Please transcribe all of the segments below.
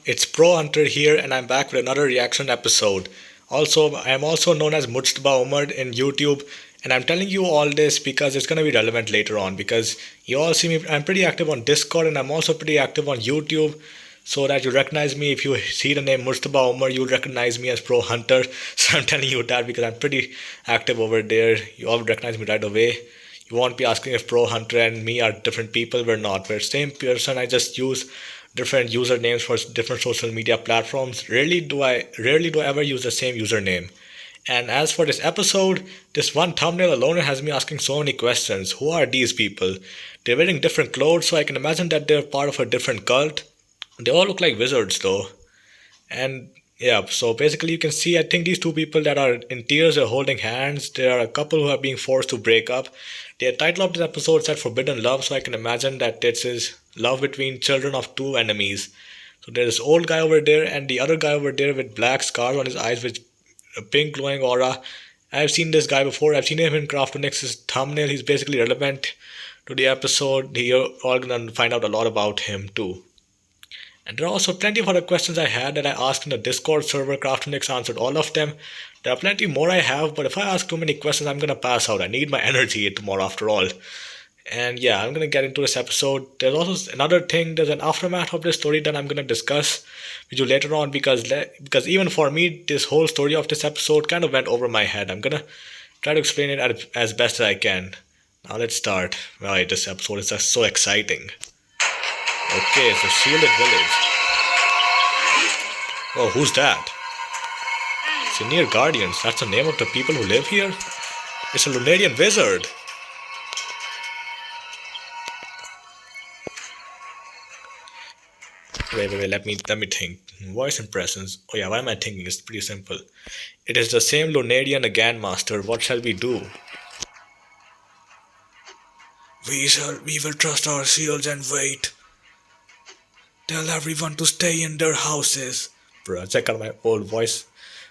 It's Pro Hunter here, and I'm back with another reaction episode. Also, I am also known as Mujtaba Umar in YouTube, and I'm telling you all this because it's gonna be relevant later on. Because you all see me, I'm pretty active on Discord, and I'm also pretty active on YouTube, so that you recognize me. If you see the name Mujtaba Umar, you'll recognize me as Pro Hunter. So I'm telling you that because I'm pretty active over there. You all recognize me right away. You won't be asking if Pro Hunter and me are different people. We're not. We're the same person. I just use different usernames for different social media platforms. Rarely do I ever use the same username. And as for this episode, this one thumbnail alone has me asking so many questions. Who are these people? They're wearing different clothes, so I can imagine that they're part of a different cult. They all look like wizards though. And yeah, so basically you can see I think these two people that are in tears are holding hands. There are a couple who are being forced to break up. The title of this episode said Forbidden Love, so I can imagine that this is love between children of two enemies. So there's this old guy over there and the other guy over there with black scars on his eyes with a pink glowing aura. I've seen this guy before. I've seen him in Craftonix's thumbnail. He's basically relevant to the episode. You're all gonna find out a lot about him too. And there are also plenty of other questions I had that I asked in the Discord server. Craftonix answered all of them. There are plenty more I have, but if I ask too many questions, I'm gonna pass out. I need my energy tomorrow after all. And yeah, I'm gonna get into this episode. There's also another thing. There's an aftermath of this story that I'm gonna discuss with you later on because even for me, this whole story of this episode kind of went over my head. I'm gonna try to explain it as best as I can. Now let's start. Right, this episode is just so exciting. Okay, it's a shielded village. Oh, who's that? Senior Guardians. That's the name of the people who live here? It's a Lunarian wizard. Wait, let me think. Voice impressions. Oh yeah, why am I thinking? It's pretty simple. It is the same Lunarian again, Master. What shall we do? We will trust our shields and wait. Tell everyone to stay in their houses. Bruh, check out my old voice.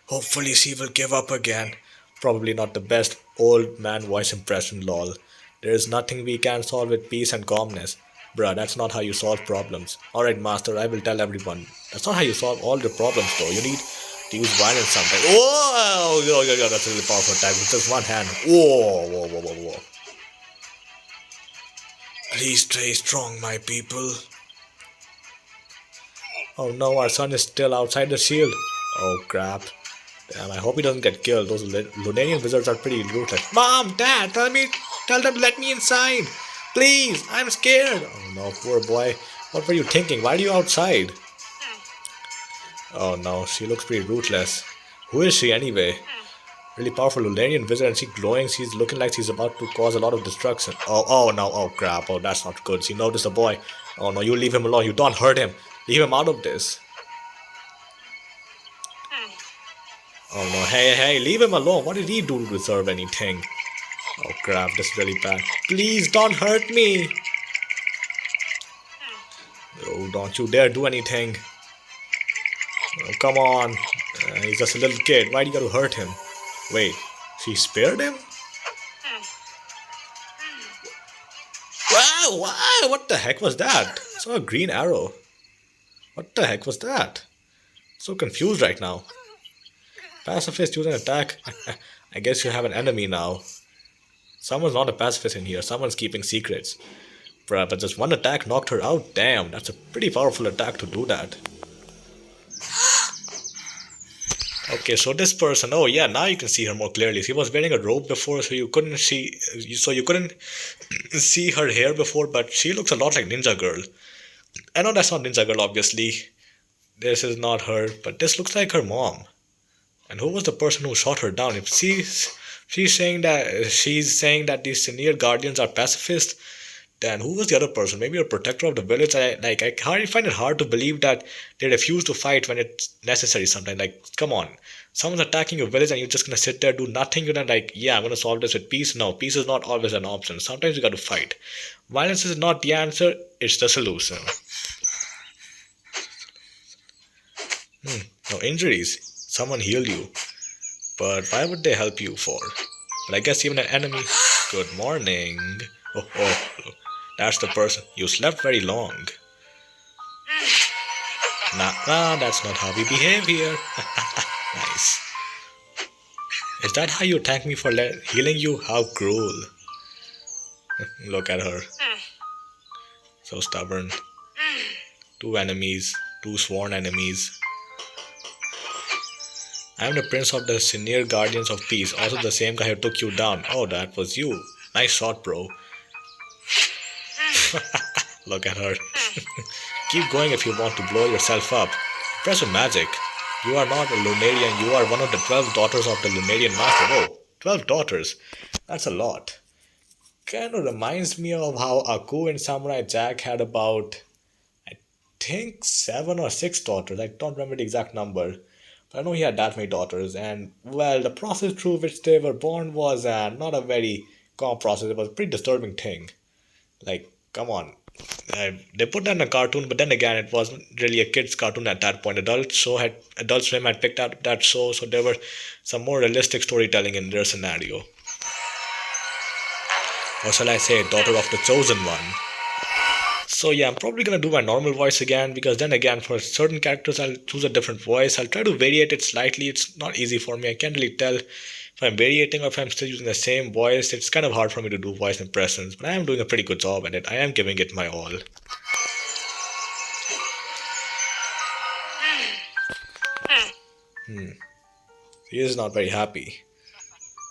Hopefully she will give up again. Probably not the best old man voice impression, lol. There is nothing we can solve with peace and calmness. Bruh, that's not how you solve problems. Alright, master, I will tell everyone. That's not how you solve all the problems though. You need to use violence sometimes. Whoa! Yo, that's a really powerful attack with just one hand. Whoa. Please stay strong, my people. Oh no, our son is still outside the shield. Oh crap. Damn, I hope he doesn't get killed. Those Lunarian wizards are pretty ruthless. Mom, Dad, tell them to let me inside. Please, I'm scared. Oh no, poor boy. What were you thinking? Why are you outside? Oh no, she looks pretty ruthless. Who is she anyway? Really powerful Lunarian wizard and she glowing. She's looking like she's about to cause a lot of destruction. Oh no, oh crap. Oh, that's not good. She noticed the boy. Oh no, you leave him alone. You don't hurt him. Leave him out of this. Oh no, hey, leave him alone. What did he do to deserve anything? Oh crap, this is really bad. Please don't hurt me. Oh, don't you dare do anything. Oh, come on. He's just a little kid. Why do you gotta hurt him? Wait, she spared him? Wow, what the heck was that? I saw a green arrow. What the heck was that? So confused right now. Pacifist use an attack. I guess you have an enemy now. Someone's not a pacifist in here. Someone's keeping secrets. Bruh, but just one attack knocked her out. Damn, that's a pretty powerful attack to do that. Okay, so this person. Oh yeah, now you can see her more clearly. She was wearing a robe before, so you couldn't see her hair before. But she looks a lot like Ninja Girl. I know that's not Ninja Girl, obviously. This is not her, but this looks like her mom. And who was the person who shot her down? If she's saying that these senior guardians are pacifist, then who was the other person? Maybe a protector of the village. I find it hard to believe that they refuse to fight when it's necessary. Sometimes, like, come on, someone's attacking your village and you're just gonna sit there do nothing. You're not like, yeah, I'm gonna solve this with peace. No, peace is not always an option. Sometimes you got to fight. Violence is not the answer. It's the solution. No injuries. Someone healed you. But why would they help you for? But I guess even an enemy. Good morning. Oh, that's the person. You slept very long. Nah, nah, that's not how we behave here. Nice. Is that how you thank me for healing you? How cruel. Look at her. So stubborn. Two enemies. Two sworn enemies. I am the prince of the senior guardians of peace. Also the same guy who took you down. Oh, that was you. Nice shot, bro. Look at her. Keep going if you want to blow yourself up. Press with magic. You are not a Lunarian. You are one of the 12 daughters of the Lunarian master. Oh, 12 daughters. That's a lot. Kind of reminds me of how Aku and Samurai Jack had about, I think, 7 or 6 daughters. I don't remember the exact number. But I know he had that many daughters. And, well, the process through which they were born was not a very calm process. It was a pretty disturbing thing. Like, come on. They put that in a cartoon, but then again, it wasn't really a kids' cartoon at that point. Adult Swim had picked up that show, so there were some more realistic storytelling in their scenario. Or shall I say, daughter of the chosen one. So yeah, I'm probably gonna do my normal voice again because then again, for certain characters, I'll choose a different voice. I'll try to variate it slightly. It's not easy for me. I can't really tell if I'm variating or if I'm still using the same voice. It's kind of hard for me to do voice impressions, but I am doing a pretty good job at it. I am giving it my all. He is not very happy.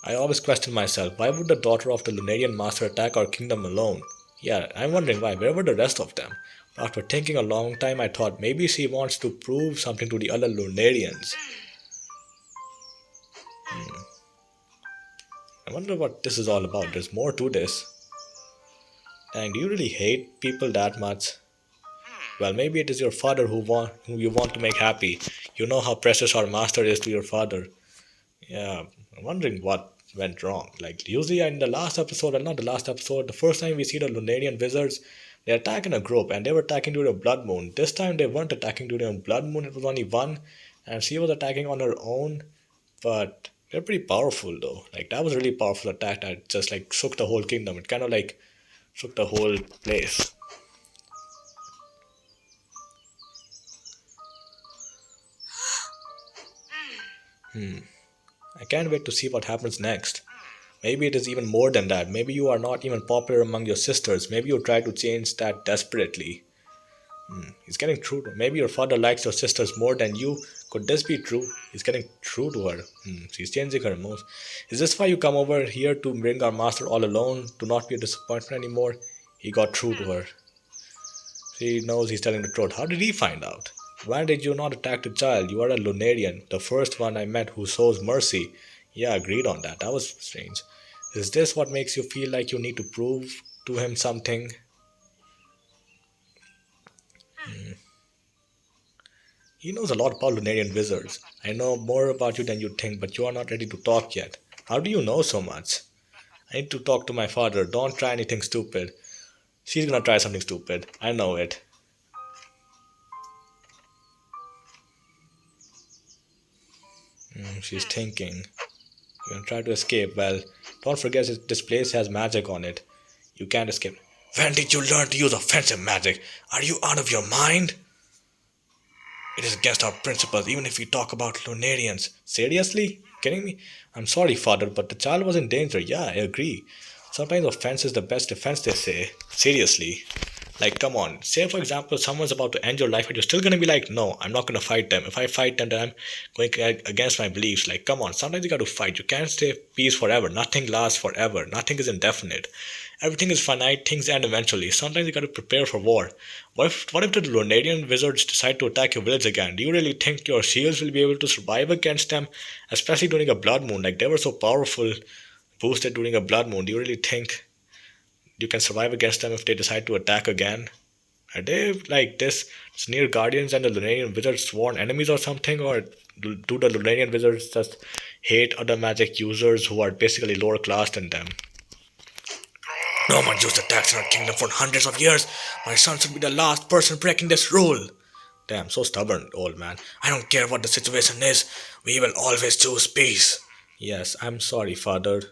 I always question myself, why would the daughter of the Lunarian master attack our kingdom alone? Yeah, I'm wondering why. Where were the rest of them? After thinking a long time, I thought maybe she wants to prove something to the other Lunarians. I wonder what this is all about. There's more to this. Dang, do you really hate people that much? Well, maybe it is your father who you want to make happy. You know how precious our master is to your father. Yeah, I'm wondering what went wrong. Like, usually in the last episode, well, not the last episode, the first time we see the Lunarian wizards, they attack in a group and they were attacking during a blood moon. This time they weren't attacking during a blood moon, it was only one, and she was attacking on her own, but they're pretty powerful though. Like, that was a really powerful attack that just like shook the whole kingdom. It kind of like shook the whole place. I can't wait to see what happens next. Maybe it is even more than that. Maybe you are not even popular among your sisters. Maybe you try to change that desperately. He's getting true. Maybe your father likes your sisters more than you. Could this be true? He's getting true to her. She's changing her moves. Is this why you come over here to bring our master all alone? To not be a disappointment anymore? He got true to her. She knows he's telling the truth. How did he find out? Why did you not attack the child? You are a Lunarian, the first one I met who shows mercy. Yeah, agreed on that. That was strange. Is this what makes you feel like you need to prove to him something? He knows a lot about Lunarian wizards. I know more about you than you think, but you are not ready to talk yet. How do you know so much? I need to talk to my father. Don't try anything stupid. She's gonna try something stupid. I know it. She's thinking. You're gonna try to escape. Well, don't forget this place has magic on it. You can't escape. When did you learn to use offensive magic? Are you out of your mind? It is against our principles, even if we talk about Lunarians. Seriously? Kidding me? I'm sorry, father, but the child was in danger. Yeah, I agree. Sometimes offense is the best defense, they say. Seriously. Like, come on. Say, for example, someone's about to end your life, but you're still gonna be like, no, I'm not gonna fight them. If I fight them, then I'm going against my beliefs. Like, come on. Sometimes you gotta fight. You can't stay peace forever. Nothing lasts forever. Nothing is indefinite. Everything is finite. Things end eventually. Sometimes you gotta prepare for war. What if the Lunarian wizards decide to attack your village again? Do you really think your shields will be able to survive against them? Especially during a blood moon. Like, they were so powerful, boosted during a blood moon. Do you really think you can survive against them if they decide to attack again? Are they like this near guardians and the Lunarian wizards sworn enemies or something? Or do the Lunarian wizards just hate other magic users who are basically lower class than them? No one used attacks in our kingdom for hundreds of years. My son should be the last person breaking this rule. Damn, so stubborn, old man. I don't care what the situation is. We will always choose peace. Yes, I'm sorry, father.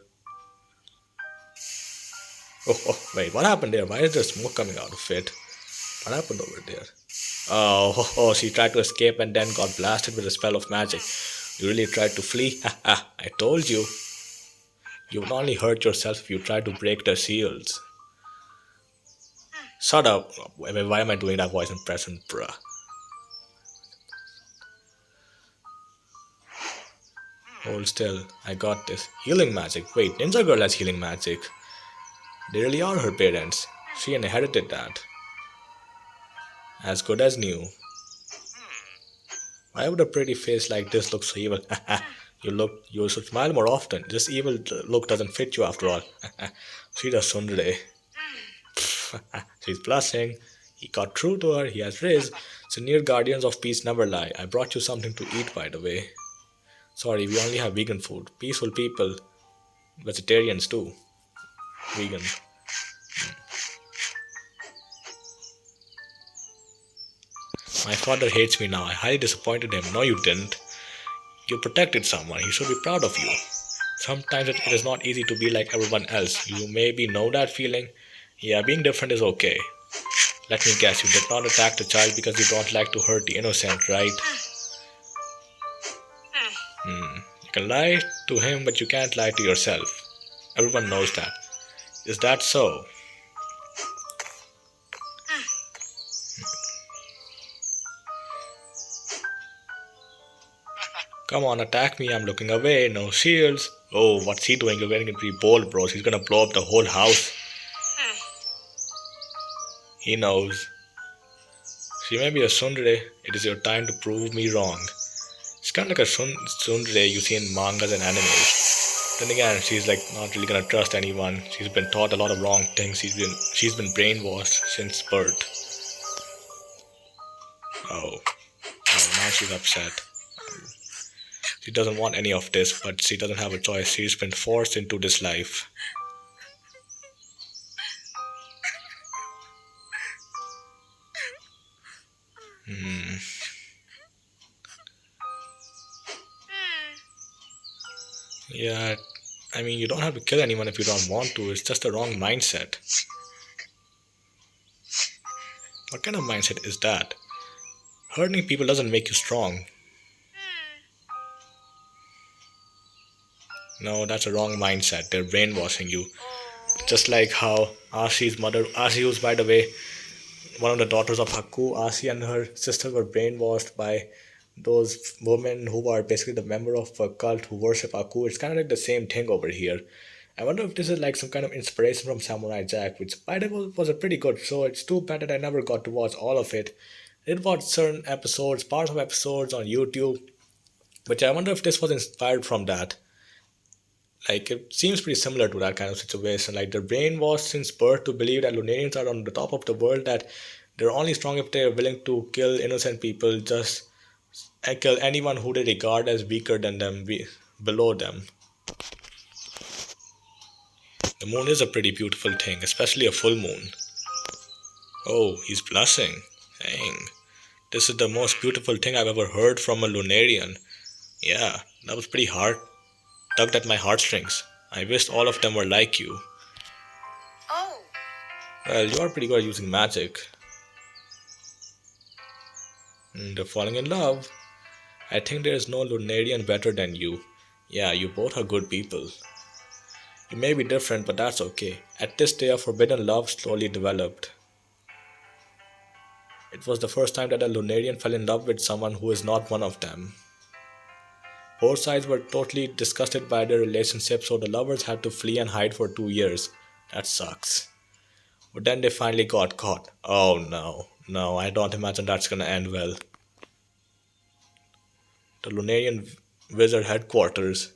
Oh, wait, what happened there? Why is there smoke coming out of it? What happened over there? Oh, she tried to escape and then got blasted with a spell of magic. You really tried to flee? I told you. You would only hurt yourself if you tried to break the seals. Shut up. Why am I doing that voice impression, bruh? Hold still. I got this. Healing magic. Wait, Ninja Girl has healing magic. They really are her parents. She inherited that. As good as new. Why would a pretty face like this look so evil? You should smile more often. This evil look doesn't fit you after all. She's a tsundere. She's blushing. He got true to her. He has riz. So near guardians of peace never lie. I brought you something to eat, by the way. Sorry, we only have vegan food. Peaceful people. Vegetarians too. Vegan. My father hates me now. I highly disappointed him. No, you didn't. You protected someone. He should be proud of you. Sometimes it is not easy to be like everyone else. You maybe know that feeling. Yeah, being different is okay. Let me guess, you did not attack the child because you don't like to hurt the innocent, right? You can lie to him, but you can't lie to yourself. Everyone knows that. Is that so? Come on, attack me. I'm looking away. No shields. Oh, what's he doing? You're getting to be bold, bros. He's gonna blow up the whole house. He knows. She may be a tsundere. It is your time to prove me wrong. It's kind of like a tsundere you see in mangas and animes. Then again, she's like not really gonna trust anyone. She's been taught a lot of wrong things. She's been brainwashed since birth. Oh, now she's upset. She doesn't want any of this, but she doesn't have a choice. She's been forced into this life. Yeah, I mean, you don't have to kill anyone if you don't want to. It's just the wrong mindset. What kind of mindset is that? Hurting people doesn't make you strong. No, that's a wrong mindset. They're brainwashing you. Just like how Asi's mother, Asi, who's by the way one of the daughters of Haku, Asi and her sister were brainwashed by those women who are basically the member of a cult who worship Aku. It's kind of like the same thing over here. I wonder if this is like some kind of inspiration from Samurai Jack, which by the way was a pretty good show. It's too bad that I never got to watch all of it. I did watch certain episodes, parts of episodes on YouTube, but I wonder if this was inspired from that. Like it seems pretty similar to that kind of situation. Like their brain was since birth to believe that Lunarians are on the top of the world, that they're only strong if they're willing to kill innocent people, just and kill anyone who they regard as weaker than them, below them. The moon is a pretty beautiful thing, especially a full moon. Oh, he's blushing. Dang. This is the most beautiful thing I've ever heard from a Lunarian. Yeah, that was pretty hard. Tugged at my heartstrings. I wished all of them were like you. Oh. Well, you are pretty good at using magic. They're falling in love. I think there is no Lunarian better than you. Yeah, you both are good people. You may be different, but that's okay. At this day, a forbidden love slowly developed. It was the first time that a Lunarian fell in love with someone who is not one of them. Both sides were totally disgusted by their relationship, so the lovers had to flee and hide for 2 years. That sucks. But then they finally got caught. Oh no, no, I don't imagine that's gonna end well. The Lunarian Wizard headquarters.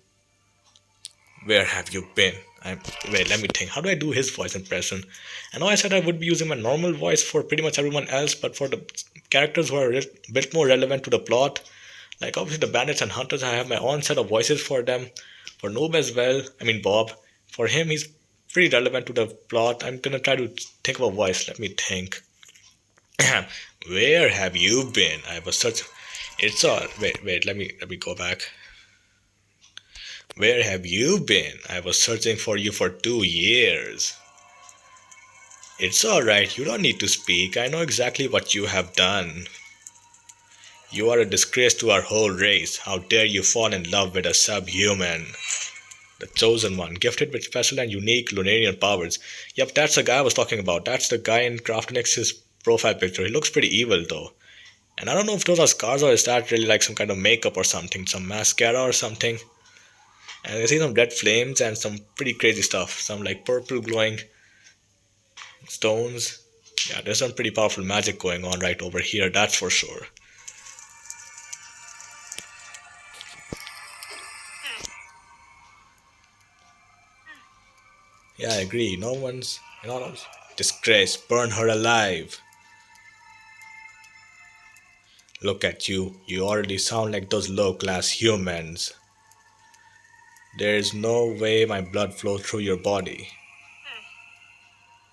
Where have you been? Wait, let me think. How do I do his voice impression? I know I said I would be using my normal voice for pretty much everyone else, but for the characters who are a bit more relevant to the plot, like obviously the bandits and hunters, I have my own set of voices for them. For Noob as well, I mean Bob. For him, he's pretty relevant to the plot. I'm gonna try to think of a voice. Let me think. Where have you been? I was such. It's all. Wait. Let me go back. Where have you been? I was searching for you for 2 years. It's alright, you don't need to speak. I know exactly what you have done. You are a disgrace to our whole race. How dare you fall in love with a subhuman? The chosen one, gifted with special and unique Lunarian powers. Yep, that's the guy I was talking about. That's the guy in Craftonix's profile picture. He looks pretty evil though. And I don't know if those are scars or is that really like some kind of makeup or something, some mascara or something. And I see some red flames and some pretty crazy stuff. Some like purple glowing stones. Yeah, there's some pretty powerful magic going on right over here, that's for sure. Yeah, I agree. No one's, disgrace. Burn her alive. Look at you. You already sound like those low class humans. There is no way my blood flows through your body.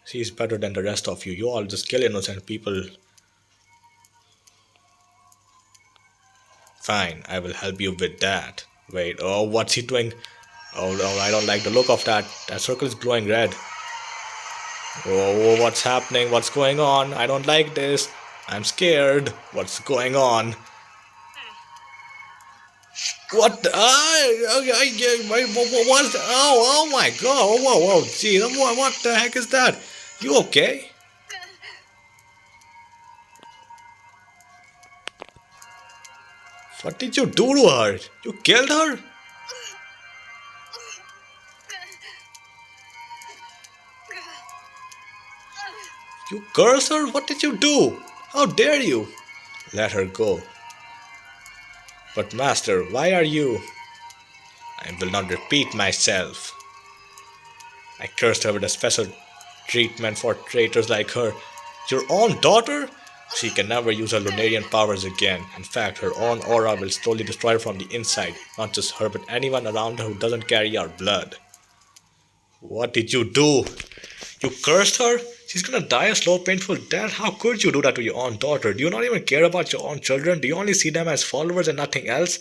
She's better than the rest of you. You all just kill innocent people. Fine, I will help you with that. Wait, oh, what's he doing? Oh no, I don't like the look of that. That circle is glowing red. Oh, what's happening? What's going on? I don't like this. I'm scared. What's going on? What? What's? Oh my God! Whoa! Gee, what the heck is that? You okay? What did you do to her? You killed her? You curse her? What did you do? How dare you? Let her go. But master, why are you? I will not repeat myself. I cursed her with a special treatment for traitors like her. Your own daughter? She can never use her Lunarian powers again. In fact, her own aura will slowly destroy her from the inside. Not just her, but anyone around her who doesn't carry our blood. What did you do? You cursed her? She's gonna die a slow, painful death? How could you do that to your own daughter? Do you not even care about your own children? Do you only see them as followers and nothing else?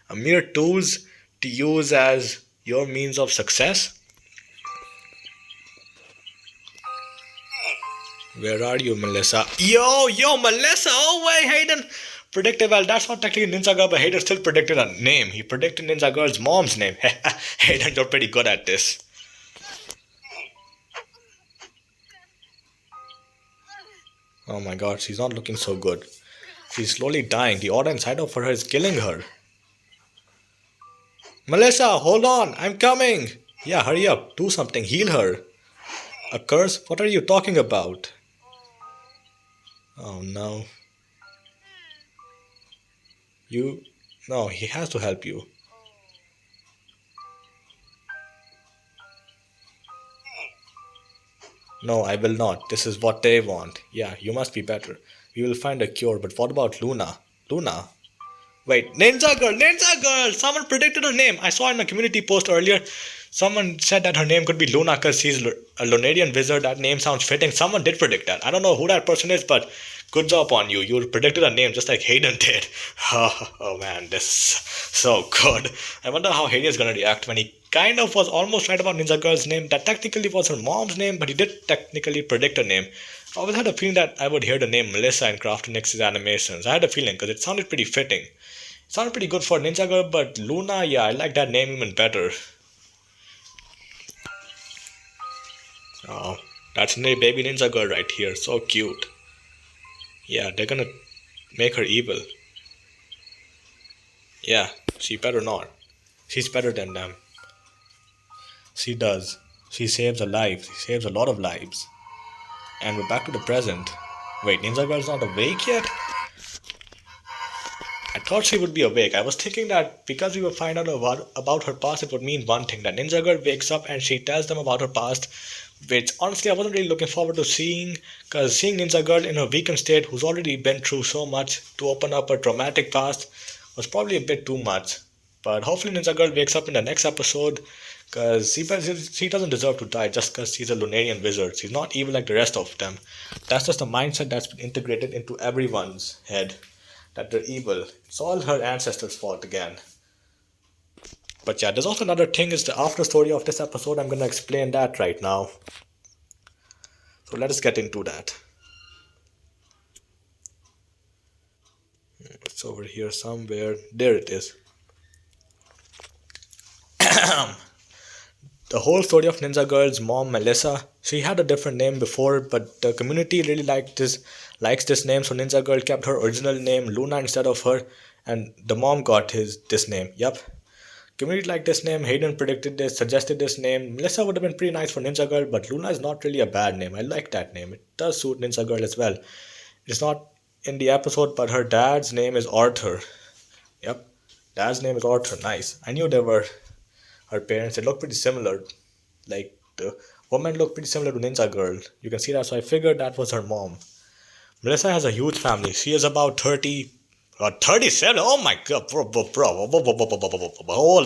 A mere tools to use as your means of success? Where are you, Melissa? Yo, Melissa! Oh, wait, Hayden! Predicted, well, that's not technically Ninja Girl, but Hayden still predicted a name. He predicted Ninja Girl's mom's name. Hayden, you're pretty good at this. Oh my god, she's not looking so good. She's slowly dying. The aura inside of her is killing her. Melissa, hold on. I'm coming. Yeah, hurry up. Do something. Heal her. A curse? What are you talking about? Oh no. You. No, he has to help you. No, I will not. This is what they want. Yeah, you must be better. We will find a cure, but what about Luna? Luna? Wait, Ninja Girl! Ninja Girl! Someone predicted her name. I saw in a community post earlier. Someone said that her name could be Luna because she's a Lunarian wizard. That name sounds fitting. Someone did predict that. I don't know who that person is, but good job on you. You predicted a name just like Hayden did. Oh man, this is so good. I wonder how Hayden is gonna react when he kind of was almost right about Ninja Girl's name. That technically was her mom's name, but he did technically predict her name. I always had a feeling that I would hear the name Melissa in Craftonix's animations. I had a feeling because it sounded pretty fitting. It sounded pretty good for Ninja Girl, but Luna, yeah, I like that name even better. Oh, that's baby Ninja Girl right here. So cute. Yeah, they're gonna make her evil. Yeah, she better not. She's better than them. She does. She saves a life. She saves a lot of lives. And we're back to the present. Wait, Ninja Girl's not awake yet? I thought she would be awake. I was thinking that because we would find out about her past, it would mean one thing, that Ninja Girl wakes up and she tells them about her past, which honestly I wasn't really looking forward to seeing, because seeing Ninja Girl in her weakened state, who's already been through so much, to open up her traumatic past was probably a bit too much. But hopefully Ninja Girl wakes up in the next episode, because she doesn't deserve to die just because she's a Lunarian wizard. She's not evil like the rest of them. That's just a mindset that's been integrated into everyone's head, that they're evil. It's all her ancestors' fault again. But yeah, there's also another thing, is the after story of this episode. I'm gonna explain that right now. So let us get into that. It's over here somewhere. There it is. The whole story of Ninja Girl's mom, Melissa, she had a different name before, but the community really likes this name, so Ninja Girl kept her original name Luna instead of her, and the mom got his this name. Yep. Community liked this name. Hayden predicted this, suggested this name. Melissa would have been pretty nice for Ninja Girl, but Luna is not really a bad name. I like that name. It does suit Ninja Girl as well. It's not in the episode, but her dad's name is Arthur. Yep. Dad's name is Arthur. Nice. I knew they were her parents. They look pretty similar. Like the woman looked pretty similar to Ninja Girl. You can see that, so I figured that was her mom. Melissa has a huge family. She is about 30, 37. Oh my god, hold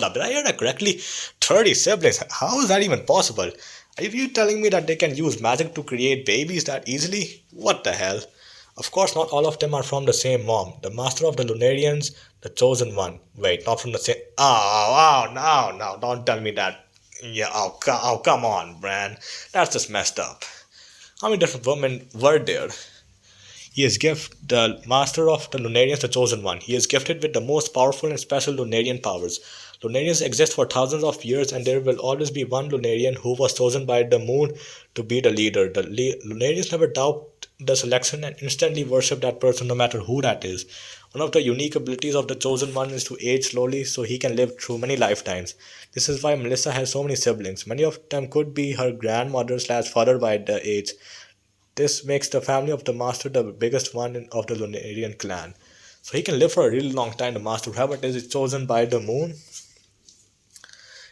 up. Did I hear that correctly? 30 siblings. How is that even possible? Are you telling me that they can use magic to create babies that easily? What the hell? Of course, not all of them are from the same mom. The master of the Lunarians, the chosen one. Wait, not from the same. Oh, no, don't tell me that. Yeah, come on, Bran. That's just messed up. How many different women were there? He is gifted the master of the Lunarians, the chosen one. He is gifted with the most powerful and special Lunarian powers. Lunarians exist for thousands of years, and there will always be one Lunarian who was chosen by the moon to be the leader. The Lunarians never doubt the selection and instantly worship that person, no matter who that is. One of the unique abilities of the chosen one is to age slowly so he can live through many lifetimes. This is why Melissa has so many siblings. Many of them could be her grandmother slash father by the age. This makes the family of the master the biggest one of the Lunarian clan. So he can live for a really long time. The master, whoever it is chosen by the moon.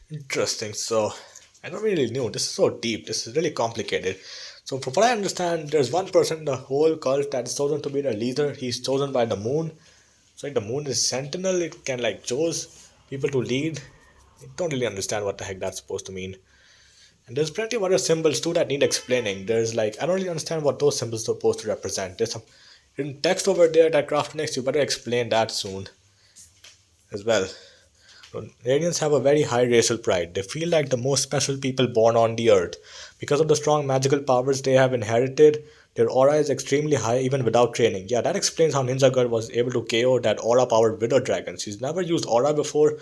Interesting. So I don't really know. This is so deep. This is really complicated. So from what I understand, there's one person in the whole cult that is chosen to be the leader. He's chosen by the moon. So like the moon is sentinel. It can like choose people to lead. I don't really understand what the heck that's supposed to mean. And there's plenty of other symbols too that need explaining. There's like I don't really understand what those symbols are supposed to represent. There's some written text over there that Craft next. You better explain that soon as well. Radiants have a very high racial pride. They feel like the most special people born on the earth. Because of the strong magical powers they have inherited, their aura is extremely high even without training. Yeah, that explains how Ninja Girl was able to KO that aura powered Widow Dragon. She's never used aura before,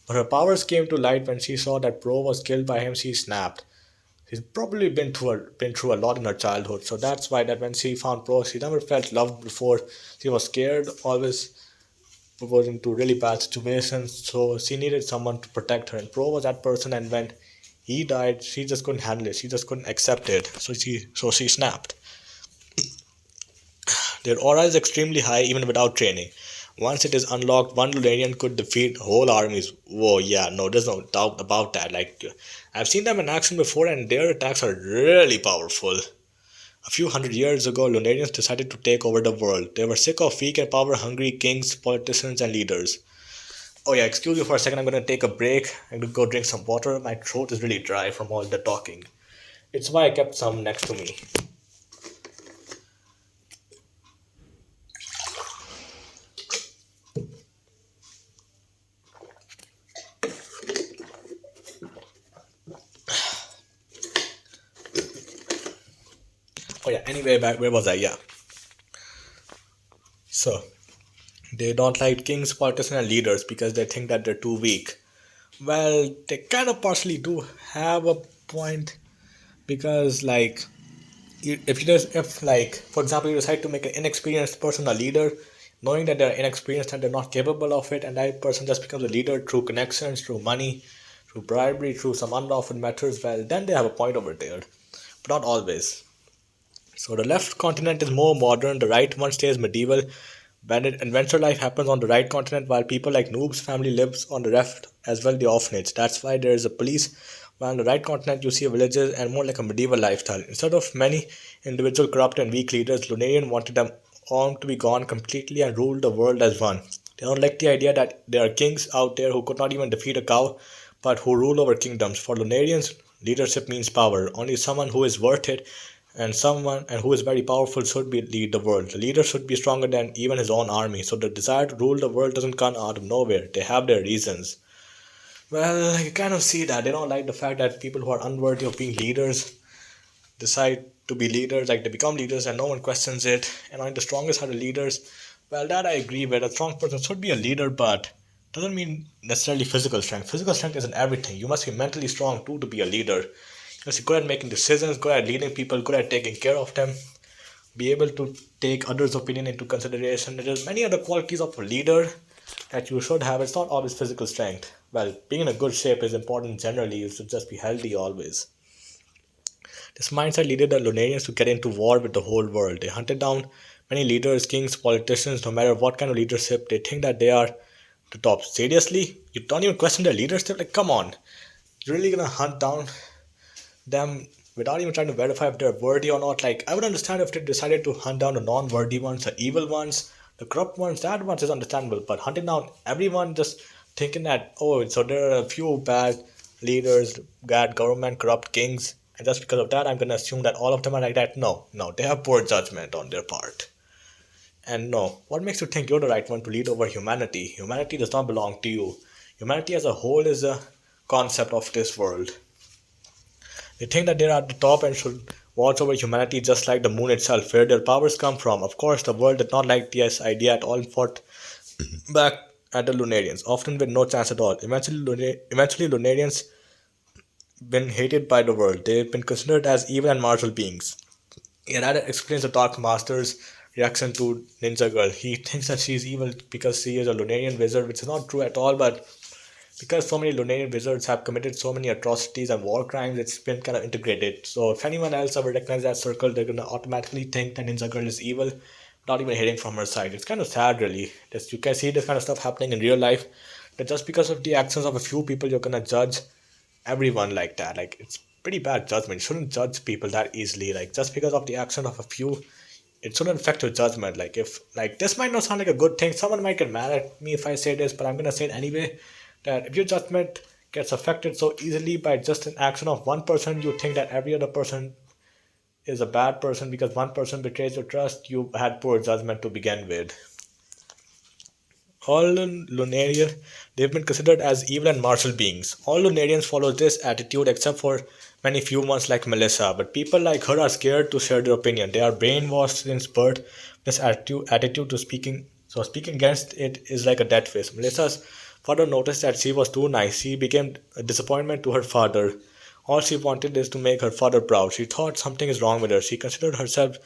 but her powers came to light when she saw that Pro was killed by him. She snapped. She's probably been through a lot in her childhood, so that's why that when she found Pro, she never felt loved before. She was scared, always was into really bad situations, so she needed someone to protect her. And Pro was that person, and when he died, she just couldn't handle it. She just couldn't accept it. So she snapped. Their aura is extremely high even without training. Once it is unlocked, one Lunarian could defeat whole armies. Whoa, yeah, no, there's no doubt about that. Like, I've seen them in action before, and their attacks are really powerful. A few hundred years ago, Lunarians decided to take over the world. They were sick of weak and power hungry kings, politicians, and leaders. Oh, yeah, excuse me for a second. I'm gonna take a break. I'm gonna go drink some water. My throat is really dry from all the talking. It's why I kept some next to me. Oh, yeah, anyway, back where was I? Yeah. So, they don't like kings, politicians, and leaders because they think that they're too weak. Well, they kind of partially do have a point because, like, if like for example you decide to make an inexperienced person a leader, knowing that they're inexperienced and they're not capable of it, and that person just becomes a leader through connections, through money, through bribery, through some unlawful methods, well, then they have a point over there, but not always. So the left continent is more modern, the right one stays medieval. Bandit adventure life happens on the right continent, while people like Noob's family lives on the left as well, the orphanage. That's why there is a police. While on the right continent, you see villages and more like a medieval lifestyle. Instead of many individual corrupt and weak leaders, Lunarian wanted them all to be gone completely and rule the world as one. They don't like the idea that there are kings out there who could not even defeat a cow, but who rule over kingdoms. For Lunarians, leadership means power. Only someone who is worth it and someone and who is very powerful should be lead the world. The leader should be stronger than even his own army. So the desire to rule the world doesn't come out of nowhere. They have their reasons. Well, you kind of see that they don't like the fact that people who are unworthy of being leaders decide to be leaders, like they become leaders and no one questions it. And I the strongest are the leaders. Well, that I agree with. A strong person should be a leader, but doesn't mean necessarily physical strength. Physical strength isn't everything. You must be mentally strong too to be a leader. You must be good at making decisions, good at leading people, good at taking care of them, be able to take others' opinion into consideration. There are many other qualities of a leader that you should have. It's not always physical strength. Well, being in a good shape is important generally. You should just be healthy always. This mindset led the Lunarians to get into war with the whole world. They hunted down many leaders, kings, politicians, no matter what kind of leadership. They think that they are the top. Seriously? You don't even question their leadership? Like, come on. You're really gonna hunt down them without even trying to verify if they're worthy or not? Like, I would understand if they decided to hunt down the non worthy ones, the evil ones, the corrupt ones, that ones is understandable. But hunting down everyone just thinking that, oh, so there are a few bad leaders, bad government, corrupt kings, and just because of that, I'm gonna assume that all of them are like that. No, no, they have poor judgment on their part. And no, what makes you think you're the right one to lead over humanity? Humanity does not belong to you. Humanity as a whole is a concept of this world. They think that they're at the top and should watch over humanity just like the moon itself, where their powers come from. Of course, the world did not like this idea at all and fought back at the Lunarians, often with no chance at all. Eventually Lunarians been hated by the world. They've been considered as evil and martial beings. Yeah, that explains the Dark Master's reaction to Ninja Girl. He thinks that she's evil because she is a Lunarian wizard, which is not true at all, but because so many Lunarian wizards have committed so many atrocities and war crimes, it's been kind of integrated. So if anyone else ever recognizes that circle, they're gonna automatically think that Ninja Girl is evil, not even hitting from her side. It's kind of sad, really. Just you can see this kind of stuff happening in real life. That just because of the actions of a few people, you're gonna judge everyone like that. Like it's pretty bad judgment. You shouldn't judge people that easily. Like just because of the action of a few, it shouldn't affect your judgment. Like if like this might not sound like a good thing, someone might get mad at me if I say this, but I'm gonna say it anyway. That if your judgment gets affected so easily by just an action of one person, you think that every other person is a bad person because one person betrays your trust. You had poor judgment to begin with. All Lunarian, they've been considered as evil and martial beings. All Lunarians follow this attitude except for many few ones like Melissa. But people like her are scared to share their opinion. They are brainwashed since birth. This attitude to speaking, so speaking against it is like a death wish. Melissa's father noticed that she was too nice. She became a disappointment to her father. All she wanted is to make her father proud. She thought something is wrong with her. She considered herself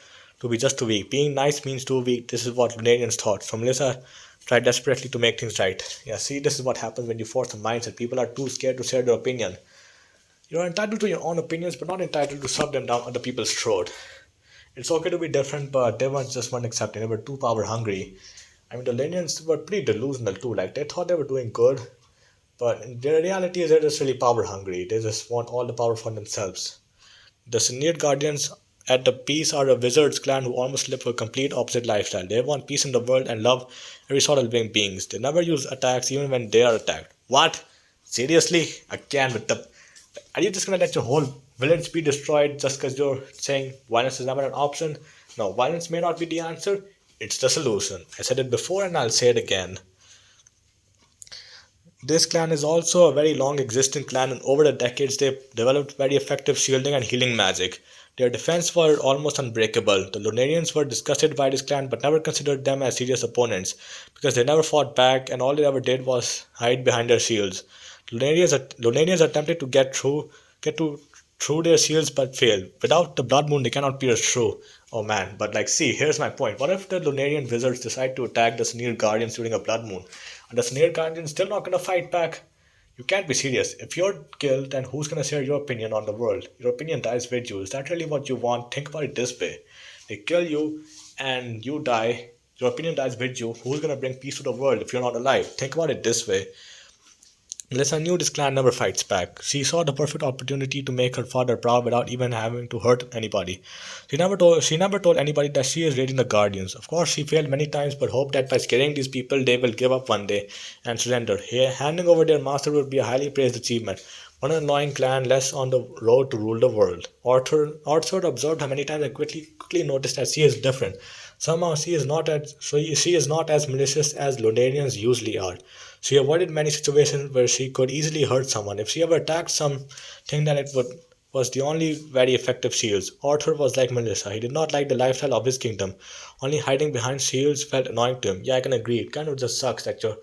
to be just too weak. Being nice means too weak. This is what Lunarians thought. So Melissa tried desperately to make things right. Yeah, see, this is what happens when you force a mindset. People are too scared to share their opinion. You're entitled to your own opinions, but not entitled to shove them down other people's throat. It's okay to be different, but they weren't just weren't accepting. They were too power hungry. I mean, the Lenians were pretty delusional too. Like they thought they were doing good, but in the reality is they're just really power hungry. They just want all the power for themselves. The Sinead Guardians at the Peace are a wizards clan who almost live a complete opposite lifestyle. They want peace in the world and love every sort of living beings. They never use attacks even when they are attacked. What? Seriously? Again with the... Are you just gonna let your whole village be destroyed just because you're saying violence is never an option? No, violence may not be the answer. It's the solution. I said it before and I'll say it again. This clan is also a very long existing clan, and over the decades they've developed very effective shielding and healing magic. Their defense were almost unbreakable. The Lunarians were disgusted by this clan but never considered them as serious opponents because they never fought back and all they ever did was hide behind their shields. Lunarians attempted to get to through their shields but failed. Without the Blood Moon, they cannot pierce through. Oh man, but like, see, here's my point. What if the Lunarian wizards decide to attack the Sneer Guardians during a Blood Moon? And the Sneer Guardians still not gonna fight back? You can't be serious. If you're killed, then who's gonna share your opinion on the world? Your opinion dies with you. Is that really what you want? Think about it this way. They kill you and you die. Your opinion dies with you. Who's gonna bring peace to the world if you're not alive? Think about it this way. Melissa knew this clan never fights back. She saw the perfect opportunity to make her father proud without even having to hurt anybody. She never told anybody that she is raiding the Guardians. Of course, she failed many times, but hoped that by scaring these people, they will give up one day and surrender. Handing over their master would be a highly praised achievement. One annoying clan less on the road to rule the world. Arthur observed her many times and quickly noticed that she is different. Somehow she is not as malicious as Lunarians usually are. She avoided many situations where she could easily hurt someone. If she ever attacked something, then it would was the only very effective shields. Arthur was like Melissa. He did not like the lifestyle of his kingdom. Only hiding behind shields felt annoying to him. Yeah, I can agree. It kind of just sucks that you're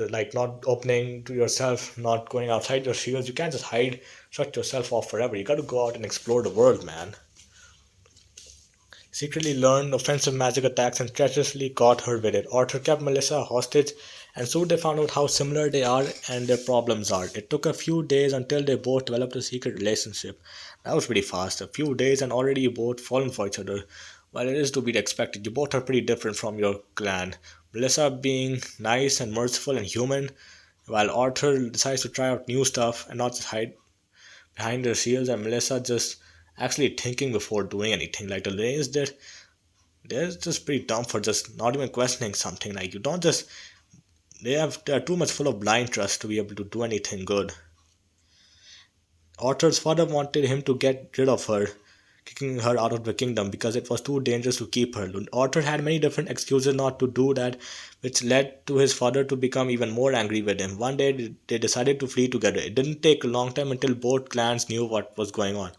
like not opening to yourself, not going outside your shields. You can't just hide, shut yourself off forever. You got to go out and explore the world, man. Secretly learned offensive magic attacks and treacherously caught her with it. Arthur kept Melissa hostage, and soon they found out how similar they are and their problems are. It took a few days until they both developed a secret relationship. That was pretty fast. A few days, and already you both fallen for each other. While it is to be expected, you both are pretty different from your clan. Melissa being nice and merciful and human, while Arthur decides to try out new stuff and not just hide behind their shields, and Melissa just actually thinking before doing anything. Like the Lanes did, they're just pretty dumb for just not even questioning something. Like you don't just they're too much full of blind trust to be able to do anything good. Arthur's father wanted him to get rid of her, kicking her out of the kingdom because it was too dangerous to keep her. Arthur had many different excuses not to do that, which led to his father to become even more angry with him. One day they decided to flee together. It didn't take a long time until both clans knew what was going on.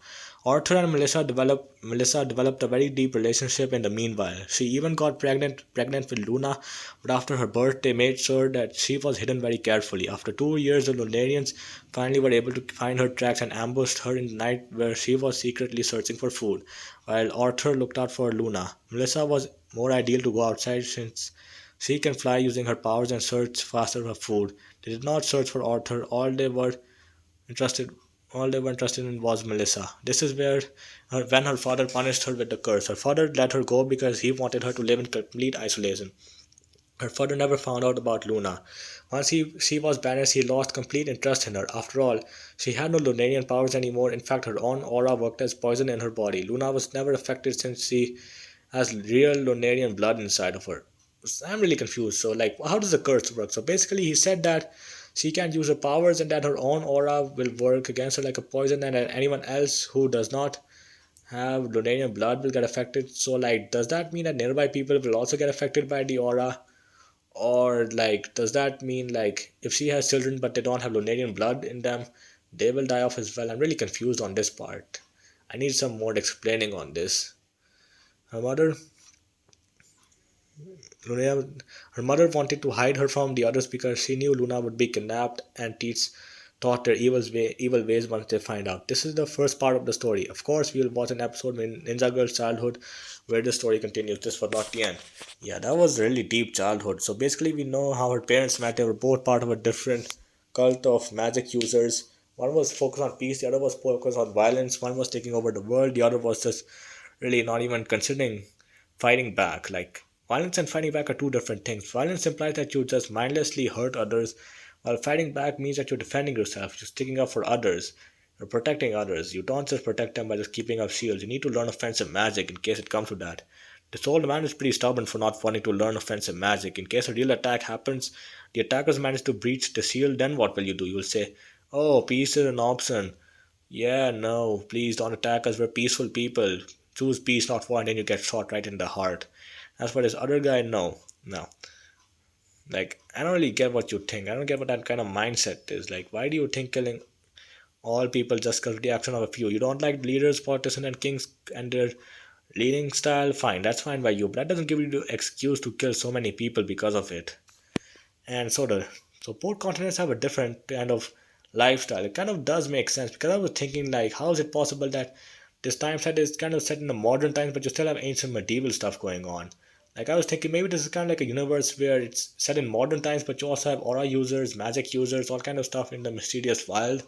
Arthur and Melissa developed a very deep relationship in the meanwhile. She even got pregnant with Luna, but after her birth they made sure that she was hidden very carefully. After 2 years the Lunarians finally were able to find her tracks and ambushed her in the night where she was secretly searching for food. While Arthur looked out for Luna, Melissa was more ideal to go outside since she can fly using her powers and search faster for food. They did not search for Arthur. Interested all they were interested in was Melissa. This is where when her father punished her with the curse. Her father let her go because he wanted her to live in complete isolation. Her father never found out about Luna. Once she was banished, he lost complete interest in her. After all, she had no Lunarian powers anymore. In fact, her own aura worked as poison in her body. Luna was never affected since she has real Lunarian blood inside of her. I'm really confused. So, like, how does the curse work? So, basically, he said that she can't use her powers and that her own aura will work against her like a poison, and that anyone else who does not have Lunarian blood will get affected. So, like, does that mean that nearby people will also get affected by the aura? Or like, does that mean like if she has children but they don't have Lunarian blood in them, they will die off as well? I'm really confused on this part. I need some more explaining on this. Her mother, Luna, her mother wanted to hide her from the others because she knew Luna would be kidnapped and taught their evil ways once they find out. This is the first part of the story. Of course, we will watch an episode in Ninja Girl's childhood where the story continues. This was not the end. Yeah, that was really deep childhood. So basically, we know how her parents met. They were both part of a different cult of magic users. One was focused on peace, the other was focused on violence. One was taking over the world, the other was just really not even considering fighting back. Like, violence and fighting back are two different things. Violence implies that you just mindlessly hurt others, while fighting back means that you're defending yourself, you're sticking up for others, you're protecting others. You don't just protect them by just keeping up shields. You need to learn offensive magic in case it comes to that. This old man is pretty stubborn for not wanting to learn offensive magic. In case a real attack happens, the attackers manage to breach the shield, then what will you do? You'll say, "Oh, peace is an option. Yeah, no, please don't attack us. We're peaceful people. Choose peace, not war," and then you get shot right in the heart. As for this other guy, no. No. Like, I don't really get what you think. I don't get what that kind of mindset is. Like, why do you think killing all people just because of the action of a few? You don't like leaders, politicians, and kings and their leading style? Fine, that's fine by you. But that doesn't give you the excuse to kill so many people because of it. And so both continents have a different kind of lifestyle. It kind of does make sense because I was thinking like, how is it possible that this time set is kind of set in the modern times, but you still have ancient medieval stuff going on? Like I was thinking maybe this is kind of like a universe where it's set in modern times, but you also have aura users, magic users, all kind of stuff in the mysterious wild.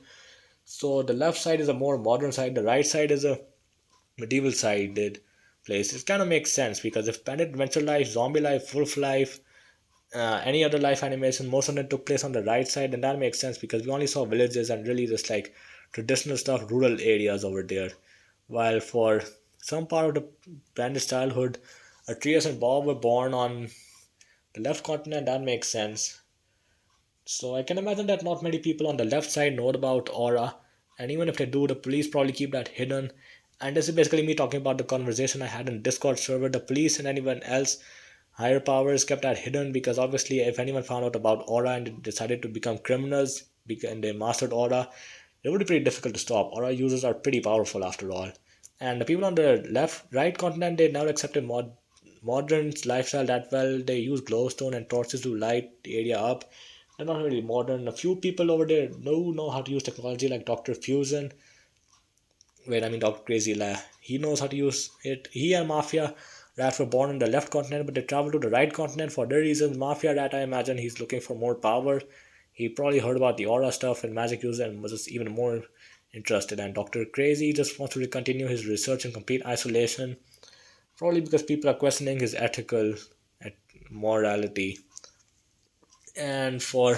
So the left side is a more modern side, the right side is a medieval sided place. It kind of makes sense because if planet adventure life, zombie life, wolf life, any other life animation, most of them took place on the right side, and that makes sense because we only saw villages and really just like traditional stuff, rural areas over there. While for some part of the bandit's childhood, Atreus and Bob were born on the left continent, that makes sense. So I can imagine that not many people on the left side know about Aura, and even if they do, the police probably keep that hidden. And this is basically me talking about the conversation I had in Discord server. The police and anyone else, higher powers, kept that hidden because obviously, if anyone found out about Aura and decided to become criminals, and they mastered Aura, It would be pretty difficult to stop. Aura users are pretty powerful after all. And the people on the right continent, they never accepted modern lifestyle that well. They use glowstone and torches to light the area up. They're not really modern. A few people over there know how to use technology, like Dr. Fusion. Wait, I mean Dr. Crazy La. He knows how to use it. He and Mafia Rat were born on the left continent, but they traveled to the right continent for their reasons. Mafia Rat, I imagine he's looking for more power. He probably heard about the aura stuff and magic use and was just even more interested. And Dr. Crazy just wants to continue his research in complete isolation, probably because people are questioning his ethical morality. And for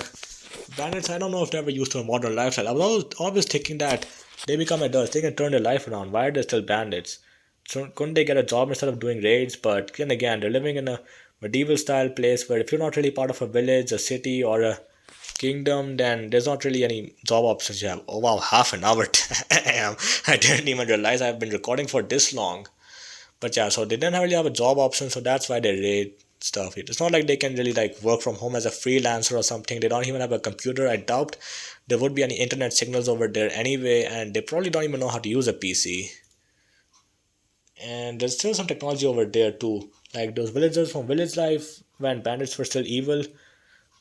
bandits, I don't know if they're ever used to a modern lifestyle. I was always thinking that they become adults, they can turn their life around. Why are they still bandits? So couldn't they get a job instead of doing raids? But then again, they're living in a medieval style place where if you're not really part of a village, a city, or a kingdom, then there's not really any job options you have. Oh wow, half an hour. Damn, I didn't even realize I've been recording for this long. But yeah, so they didn't really have a job option, so that's why they rate stuff. It's not like they can really like work from home as a freelancer or something. They don't even have a computer. I doubt there would be any internet signals over there anyway, and they probably don't even know how to use a PC. And there's still some technology over there too. Like those villagers from Village Life, when bandits were still evil,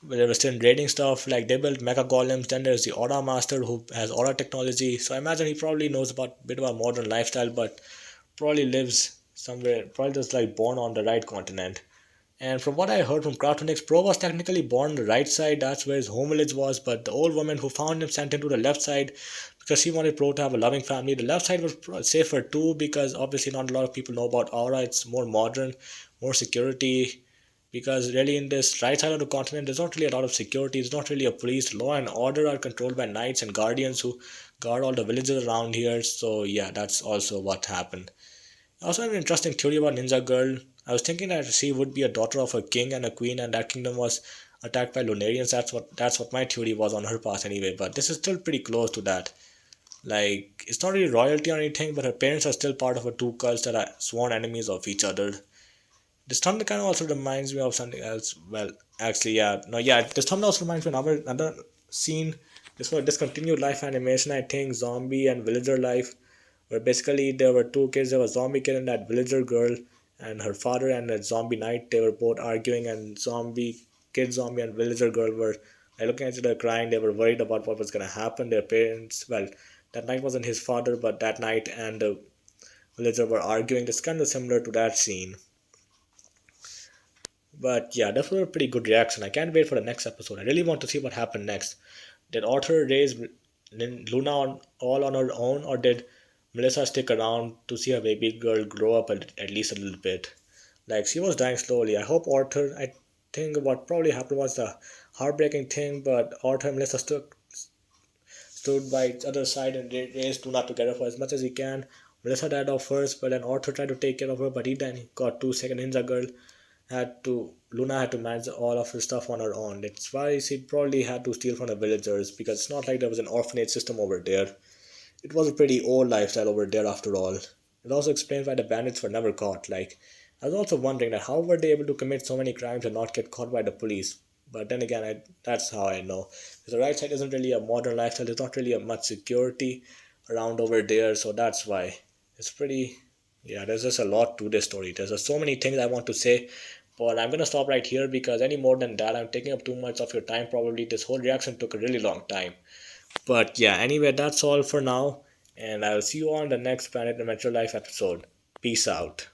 when they were still raiding stuff, like they built mecha golems. Then there's the Aura Master who has Aura technology. So I imagine he probably knows about a bit about modern lifestyle, but probably lives somewhere, probably just like born on the right continent. And from what I heard from Craftonix, Pro was technically born on the right side, that's where his home village was, but the old woman who found him sent him to the left side because she wanted Pro to have a loving family. The left side was safer too because obviously not a lot of people know about Aura, it's more modern, more security. Because really, in this right side of the continent, there's not really a lot of security. There's not really a police. Law and order are controlled by knights and guardians who guard all the villages around here. So yeah, that's also what happened. I also have an interesting theory about Ninja Girl. I was thinking that she would be a daughter of a king and a queen, and that kingdom was attacked by Lunarians. That's what my theory was on her past anyway. But this is still pretty close to that. Like it's not really royalty or anything, but her parents are still part of her two cults that are sworn enemies of each other. This thumbnail kind of also reminds me of something else. Well, actually, yeah, no, yeah. This thumbnail also reminds me of another scene. This was discontinued life animation, I think, zombie and villager life, where basically there were two kids. There was zombie kid and that villager girl, and her father and a zombie knight. They were both arguing, and zombie and villager girl were like, looking at each other, crying. They were worried about what was gonna happen. Their parents, well, that knight wasn't his father, but that knight and the villager were arguing. It's kind of similar to that scene. But yeah, that was a pretty good reaction. I can't wait for the next episode. I really want to see what happened next. Did Arthur raise Luna all on her own, or did Melissa stick around to see her baby girl grow up at least a little bit? Like, she was dying slowly. I hope Arthur. I think what probably happened was the heartbreaking thing, but Arthur and Melissa stood by each other's side and raised Luna together for as much as he can. Melissa died off first, but then Arthur tried to take care of her, but he then got two second ninja girl had to Luna had to manage all of her stuff on her own. That's why she probably had to steal from the villagers because it's not like there was an orphanage system over there. It was a pretty old lifestyle over there after all. It also explains why the bandits were never caught. Like I was also wondering that how were they able to commit so many crimes and not get caught by the police? But then again, that's how I know. Because the right side isn't really a modern lifestyle. There's not really a much security around over there, so that's why it's pretty. Yeah, there's just a lot to this story. There's just so many things I want to say, but I'm gonna stop right here because any more than that, I'm taking up too much of your time. Probably this whole reaction took a really long time. But yeah, anyway, that's all for now, and I'll see you on the next Planet Adventure Life episode. Peace out.